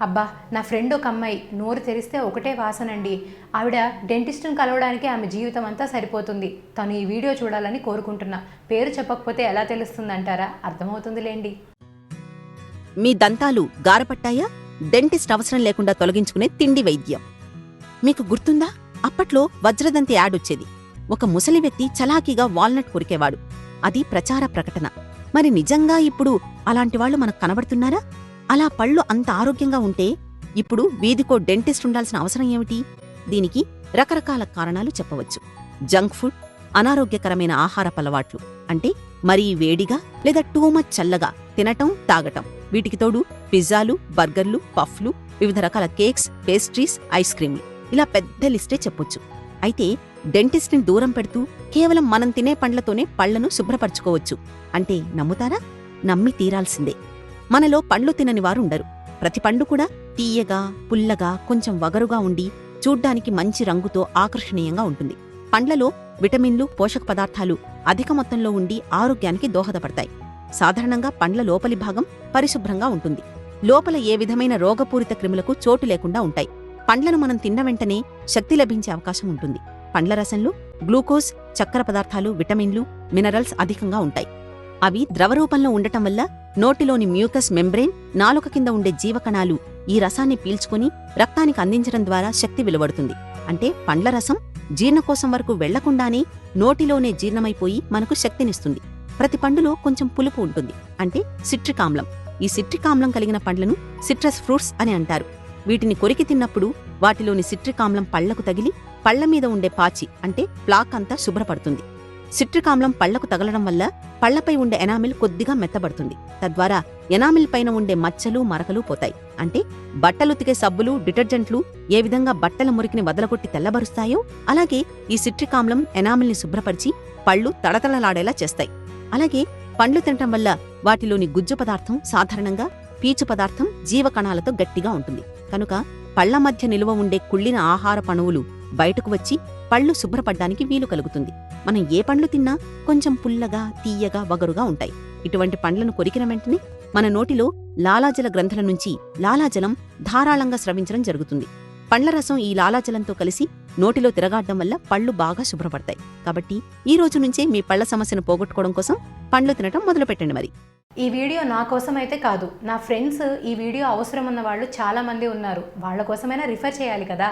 అబ్బా, నా ఫ్రెండ్ ఒక అమ్మాయి నోరు తెరిస్తే ఒకటే వాసనండి. ఆవిడ డెంటిస్ట్ని కలవడానికి ఆమె జీవితం అంతా సరిపోతుంది. తను ఈ వీడియో చూడాలని కోరుకుంటున్నా. పేరు చెప్పకపోతే ఎలా తెలుస్తుందంటారా? అర్థమవుతుందిలేండి. మీ దంతాలు గారపట్టాయా? డెంటిస్ట్ అవసరం లేకుండా తొలగించుకునే తిండి వైద్యం. మీకు గుర్తుందా? అప్పట్లో వజ్రదంతి యాడ్ వచ్చేది. ఒక ముసలి వ్యక్తి చలాకీగా వాల్నట్ కొరికేవాడు. అది ప్రచార ప్రకటన. మరి నిజంగా ఇప్పుడు అలాంటివాళ్లు మనకు కనబడుతున్నారా? అలా పళ్ళు అంత ఆరోగ్యంగా ఉంటే ఇప్పుడు వీధికో డెంటిస్ట్ ఉండాల్సిన అవసరం ఏమిటి? దీనికి రకరకాల కారణాలు చెప్పవచ్చు. జంక్ ఫుడ్, అనారోగ్యకరమైన ఆహారపలవాట్లు, అంటే మరీ వేడిగా లేదా టూ మచ్ చల్లగా తినటం, తాగటం. వీటికి తోడు పిజ్జాలు, బర్గర్లు, పఫ్లు, వివిధ రకాల కేక్స్, పేస్ట్రీస్, ఐస్ క్రీంలు, ఇలా పెద్ద లిస్టే చెప్పొచ్చు. అయితే డెంటిస్ట్ని దూరం పెడుతూ కేవలం మనం తినే పండ్లతోనే పళ్లను శుభ్రపరచుకోవచ్చు అంటే నమ్ముతారా? నమ్మి తీరాల్సిందే. మనలో పండ్లు తినని వారుండరు. ప్రతి పండు కూడా తీయగా, పుల్లగా, కొంచెం వగరుగా ఉండి చూడ్డానికి మంచి రంగుతో ఆకర్షణీయంగా ఉంటుంది. పండ్లలో విటమిన్లు, పోషక పదార్థాలు అధిక మొత్తంలో ఉండి ఆరోగ్యానికి దోహదపడతాయి. సాధారణంగా పండ్ల లోపలి భాగం పరిశుభ్రంగా ఉంటుంది. లోపల ఏ విధమైన రోగపూరిత క్రిములకు చోటు లేకుండా ఉంటాయి. పండ్లను మనం తిన్న వెంటనే శక్తి లభించే అవకాశం ఉంటుంది. పండ్ల రసంలో గ్లూకోజ్, చక్కెర పదార్థాలు, విటమిన్లు, మినరల్స్ అధికంగా ఉంటాయి. అవి ద్రవరూపంలో ఉండటం వల్ల నోటిలోని మ్యూకస్ మెంబ్రేన్, నాలుక కింద ఉండే జీవకణాలు ఈ రసాన్ని పీల్చుకుని రక్తానికి అందించడం ద్వారా శక్తి వెలువడుతుంది. అంటే పండ్ల రసం జీర్ణకోశం వరకు వెళ్లకుండానే నోటిలోనే జీర్ణమైపోయి మనకు శక్తినిస్తుంది. ప్రతి పండులో కొంచెం పులుపు ఉంటుంది, అంటే సిట్రిక్ ఆమ్లం. ఈ సిట్రిక్ ఆమ్లం కలిగిన పండ్లను సిట్రస్ ఫ్రూట్స్ అని అంటారు. వీటిని కొరికి తిన్నప్పుడు వాటిలోని సిట్రిక్ ఆమ్లం పళ్లకు తగిలి పళ్ల మీద ఉండే పాచి, అంటే ప్లాక్ అంతా శుభ్రపడుతుంది. సిట్రిక్ ఆమ్లం పళ్లకు తగలడం వల్ల పళ్లపై ఉండే ఎనామిల్ కొద్దిగా మెత్తబడుతుంది. తద్వారా ఎనామిల్ పైన ఉండే మచ్చలు, మరకలు పోతాయి. అంటే బట్టలుతికే సబ్బులు, డిటర్జెంట్లు ఏ విధంగా బట్టల మురికిని వదలగొట్టి తెల్లబరుస్తాయో అలాగే ఈ సిట్రిక్ ఆమ్లం ఎనామిల్ని శుభ్రపరిచి పళ్లు తడతడలాడేలా చేస్తాయి. అలాగే పండ్లు తినటం వల్ల వాటిలోని గుజ్జు పదార్థం సాధారణంగా పీచు పదార్థం జీవకణాలతో గట్టిగా ఉంటుంది. కనుక పళ్ల మధ్య నిలువ ఉండే కుళ్ళిన ఆహార పణువులు బయటకు వచ్చి పళ్లు శుభ్రపడ్డానికి వీలు కలుగుతుంది. మనం ఏ పండ్లు తిన్నా కొంచెం పుల్లగా, తీయగా, వగరుగా ఉంటాయి. ఇటువంటి పండ్లను కొరికిన వెంటనే మన నోటిలో లాలాజల గ్రంథుల నుంచి లాలాజలం ధారాళంగా స్రవించడం జరుగుతుంది. పండ్ల రసం ఈ లాలాజలంతో కలిసి నోటిలో తిరగాడ్డం వల్ల పళ్లు బాగా శుభ్రపడతాయి. కాబట్టి ఈ రోజు నుంచే మీ పళ్ల సమస్యను పోగొట్టుకోవడం కోసం పండ్లు తినటం మొదలుపెట్టండి. మరి ఈ వీడియో నా కోసమైతే కాదు, నా ఫ్రెండ్స్ ఈ వీడియో అవసరం ఉన్న వాళ్ళు చాలా మంది ఉన్నారు. వాళ్ళ కోసమైనా రిఫర్ చేయాలి కదా.